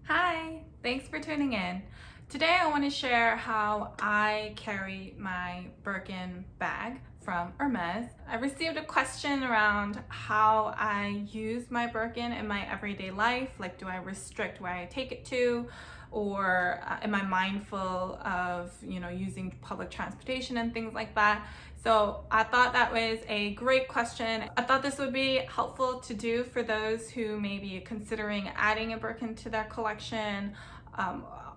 Hi, thanks for tuning in. Today I want to share how I carry my Birkin bag from Hermes. I received a question around how I use my Birkin in my everyday life. Like, do I restrict where I take it to? Or am I mindful of, using public transportation and things like that? So I thought that was a great question. I thought this would be helpful to do for those who may be considering adding a Birkin to their collection,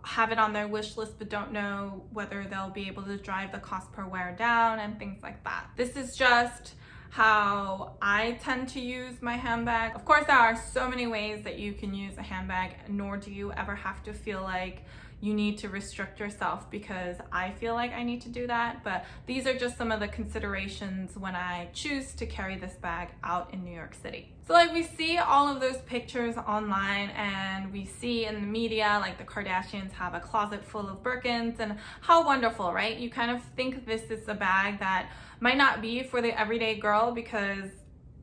have it on their wish list but don't know whether they'll be able to drive the cost per wear down and things like that. This is just how I tend to use my handbag. Of course, there are so many ways that you can use a handbag, nor do you ever have to feel like you need to restrict yourself because I feel like I need to do that. But these are just some of the considerations when I choose to carry this bag out in New York City. So like, we see all of those pictures online and we see in the media, like the Kardashians have a closet full of Birkins, and how wonderful, right? You kind of think this is a bag that might not be for the everyday girl because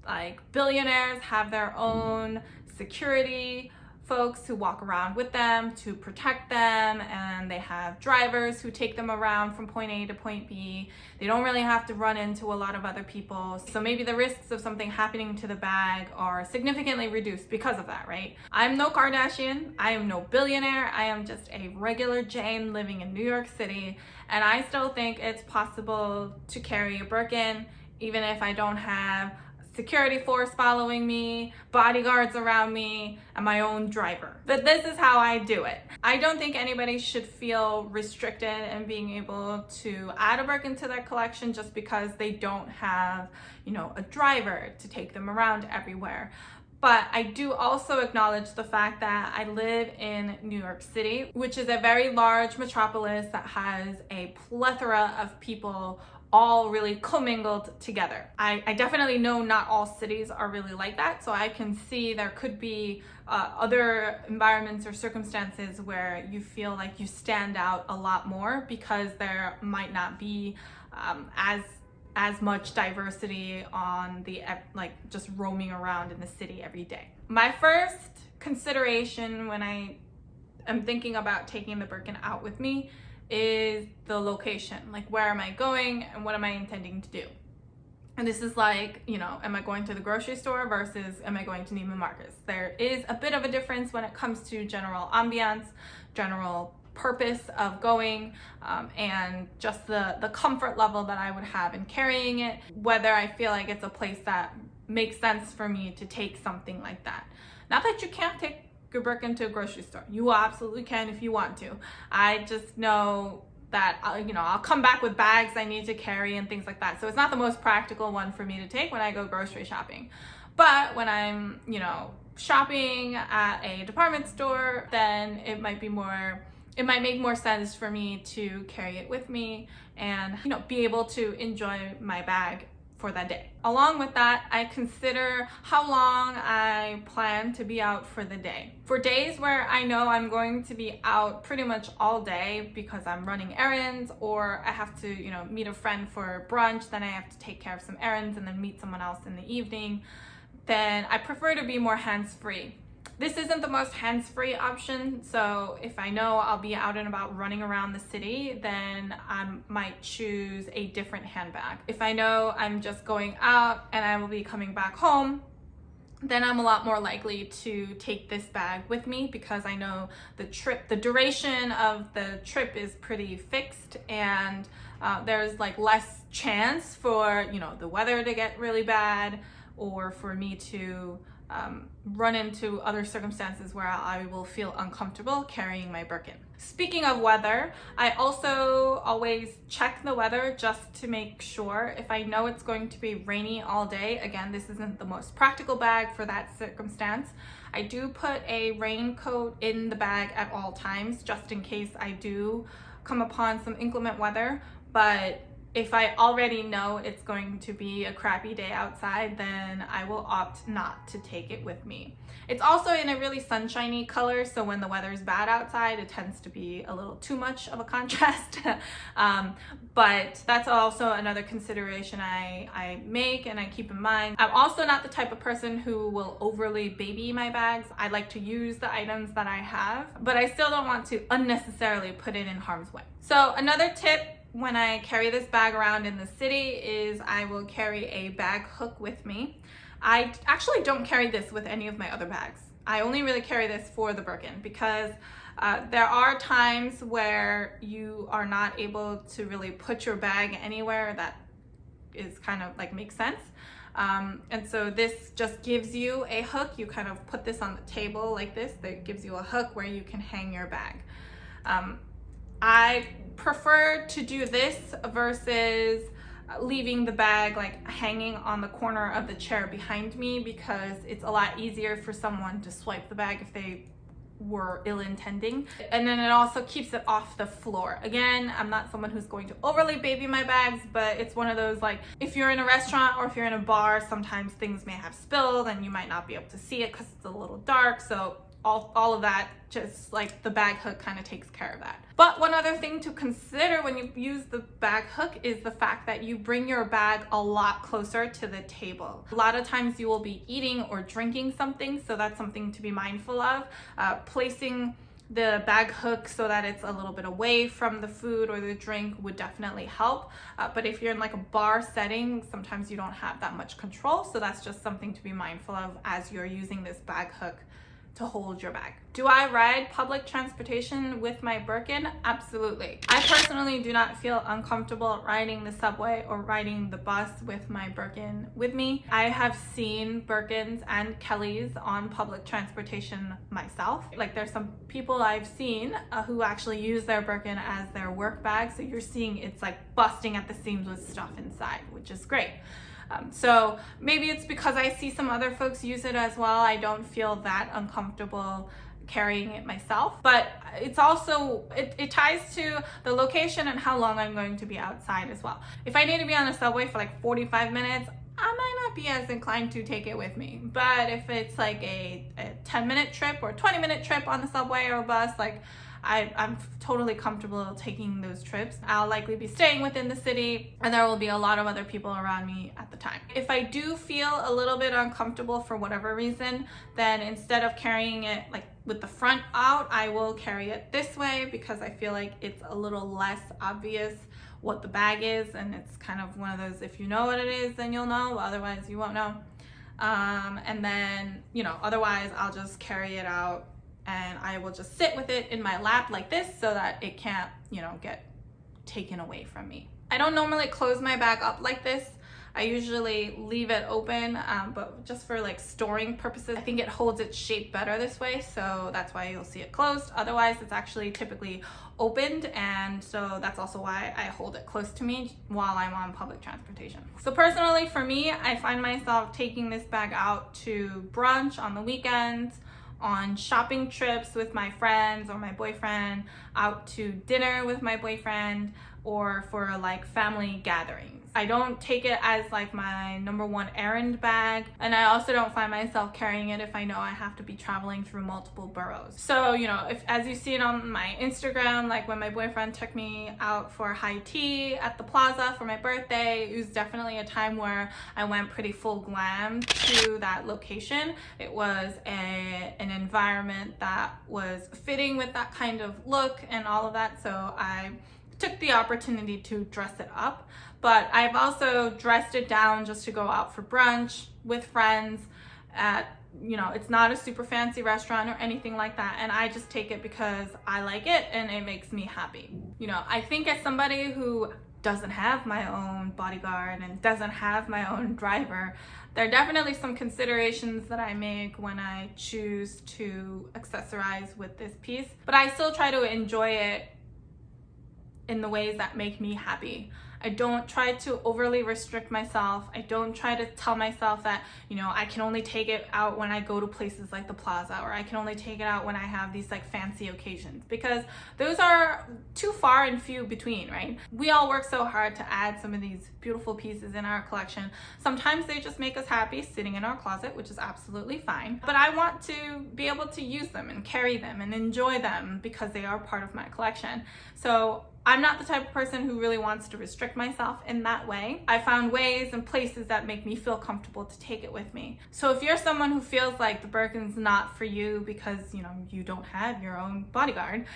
like billionaires have their own security folks who walk around with them to protect them, and they have drivers who take them around from point A to point B. They don't really have to run into a lot of other people. So maybe the risks of something happening to the bag are significantly reduced because of that, right? I'm no Kardashian. I am no billionaire. I am just a regular Jane living in New York City. And I still think it's possible to carry a Birkin even if I don't have security force following me, bodyguards around me, and my own driver. But this is how I do it. I don't think anybody should feel restricted in being able to add a Birkin to their collection just because they don't have, a driver to take them around everywhere. But I do also acknowledge the fact that I live in New York City, which is a very large metropolis that has a plethora of people all really commingled together. I definitely know not all cities are really like that, so I can see there could be other environments or circumstances where you feel like you stand out a lot more because there might not be as much diversity on the just roaming around in the city every day. My first consideration when I am thinking about taking the Birkin out with me is the location. Like, where am I going and what am I intending to do? And this is like, am I going to the grocery store versus am I going to Neiman Marcus? There is a bit of a difference when it comes to general ambiance, general purpose of going, and just the comfort level that I would have in carrying it, whether I feel like it's a place that makes sense for me to take something like that. Not that you can't take your Birkin to a grocery store. You absolutely can if you want to. I just know that I'll come back with bags I need to carry and things like that. So it's not the most practical one for me to take when I go grocery shopping. But when I'm, shopping at a department store, then it might make more sense for me to carry it with me and, be able to enjoy my bag for that day. Along with that, I consider how long I plan to be out for the day. For days where I know I'm going to be out pretty much all day because I'm running errands, or I have to, meet a friend for brunch, then I have to take care of some errands and then meet someone else in the evening, then I prefer to be more hands-free. This isn't the most hands-free option, so if I know I'll be out and about running around the city, then I might choose a different handbag. If I know I'm just going out and I will be coming back home, then I'm a lot more likely to take this bag with me because I know the duration of the trip is pretty fixed, and there's like less chance for, the weather to get really bad or for me to run into other circumstances where I will feel uncomfortable carrying my Birkin. Speaking of weather, I also always check the weather just to make sure. If I know it's going to be rainy all day, again, this isn't the most practical bag for that circumstance. I do put a raincoat in the bag at all times just in case I do come upon some inclement weather, but if I already know it's going to be a crappy day outside, then I will opt not to take it with me. It's also in a really sunshiny color, so when the weather's bad outside, it tends to be a little too much of a contrast. But that's also another consideration I make and I keep in mind. I'm also not the type of person who will overly baby my bags. I like to use the items that I have, but I still don't want to unnecessarily put it in harm's way. So another tip when I carry this bag around in the city is I will carry a bag hook with me. I actually don't carry this with any of my other bags. I only really carry this for the Birkin because there are times where you are not able to really put your bag anywhere that is kind of like makes sense. And so this just gives you a hook. You kind of put this on the table like this. That gives you a hook where you can hang your bag. I prefer to do this versus leaving the bag like hanging on the corner of the chair behind me, because it's a lot easier for someone to swipe the bag if they were ill-intending, and then it also keeps it off the floor. Again, I'm not someone who's going to overly baby my bags, but it's one of those, like, if you're in a restaurant or if you're in a bar, sometimes things may have spilled and you might not be able to see it because it's a little dark. So all of that, just like the bag hook kind of takes care of that. But one other thing to consider when you use the bag hook is the fact that you bring your bag a lot closer to the table. A lot of times you will be eating or drinking something, so that's something to be mindful of. Placing the bag hook so that it's a little bit away from the food or the drink would definitely help. But if you're in like a bar setting, sometimes you don't have that much control, so that's just something to be mindful of as you're using this bag hook to hold your bag. Do I ride public transportation with my Birkin? Absolutely. I personally do not feel uncomfortable riding the subway or riding the bus with my Birkin with me. I have seen Birkins and Kellys on public transportation myself. Like, there's some people I've seen who actually use their Birkin as their work bag, so you're seeing it's like busting at the seams with stuff inside, which is great. So maybe it's because I see some other folks use it as well. I don't feel that uncomfortable carrying it myself, but it's also, it ties to the location and how long I'm going to be outside as well. If I need to be on a subway for like 45 minutes, I might not be as inclined to take it with me. But if it's like a 10-minute trip or 20-minute trip on the subway or bus, like I'm totally comfortable taking those trips. I'll likely be staying within the city and there will be a lot of other people around me at the time. If I do feel a little bit uncomfortable for whatever reason, then instead of carrying it like with the front out, I will carry it this way because I feel like it's a little less obvious what the bag is, and it's kind of one of those, if you know what it is, then you'll know, otherwise you won't know. And then, you know, otherwise I'll just carry it out and I will just sit with it in my lap like this so that it can't, you know, get taken away from me. I don't normally close my bag up like this. I usually leave it open, but just for like storing purposes, I think it holds its shape better this way, so that's why you'll see it closed. Otherwise, it's actually typically opened, and so that's also why I hold it close to me while I'm on public transportation. So personally, for me, I find myself taking this bag out to brunch on the weekends, on shopping trips with my friends or my boyfriend, out to dinner with my boyfriend, or for like family gatherings. I don't take it as like my number one errand bag, and I also don't find myself carrying it if I know I have to be traveling through multiple boroughs. So, you know, if, as you see it on my Instagram, like when my boyfriend took me out for high tea at the plaza for my birthday, it was definitely a time where I went pretty full glam to that location. It was an environment that was fitting with that kind of look and all of that, so I took the opportunity to dress it up. But I've also dressed it down just to go out for brunch with friends at, you know, it's not a super fancy restaurant or anything like that, and I just take it because I like it and it makes me happy. You know, I think as somebody who doesn't have my own bodyguard and doesn't have my own driver, there are definitely some considerations that I make when I choose to accessorize with this piece, but I still try to enjoy it in the ways that make me happy. I don't try to overly restrict myself. I don't try to tell myself that, you know, I can only take it out when I go to places like the plaza, or I can only take it out when I have these like fancy occasions, because those are too far and few between, right? We all work so hard to add some of these beautiful pieces in our collection. Sometimes they just make us happy sitting in our closet, which is absolutely fine. But I want to be able to use them and carry them and enjoy them because they are part of my collection. So I'm not the type of person who really wants to restrict myself in that way. I found ways and places that make me feel comfortable to take it with me. So if you're someone who feels like the Birkin's not for you because, you know, you don't have your own bodyguard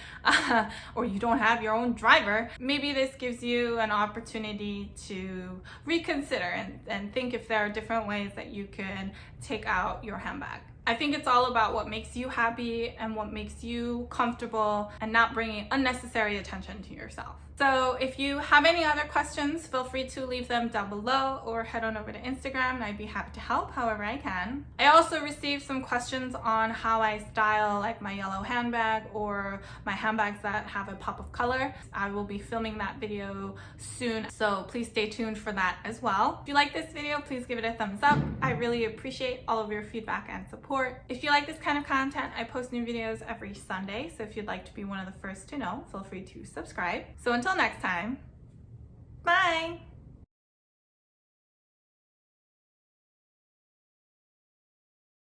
or you don't have your own driver, maybe this gives you an opportunity to reconsider and think if there are different ways that you can take out your handbag. I think it's all about what makes you happy and what makes you comfortable, and not bringing unnecessary attention to yourself. So if you have any other questions, feel free to leave them down below or head on over to Instagram and I'd be happy to help however I can. I also received some questions on how I style like my yellow handbag or my handbags that have a pop of color. I will be filming that video soon, so please stay tuned for that as well. If you like this video, please give it a thumbs up. I really appreciate all of your feedback and support. If you like this kind of content, I post new videos every Sunday, so if you'd like to be one of the first to know, feel free to subscribe. So until next time, bye!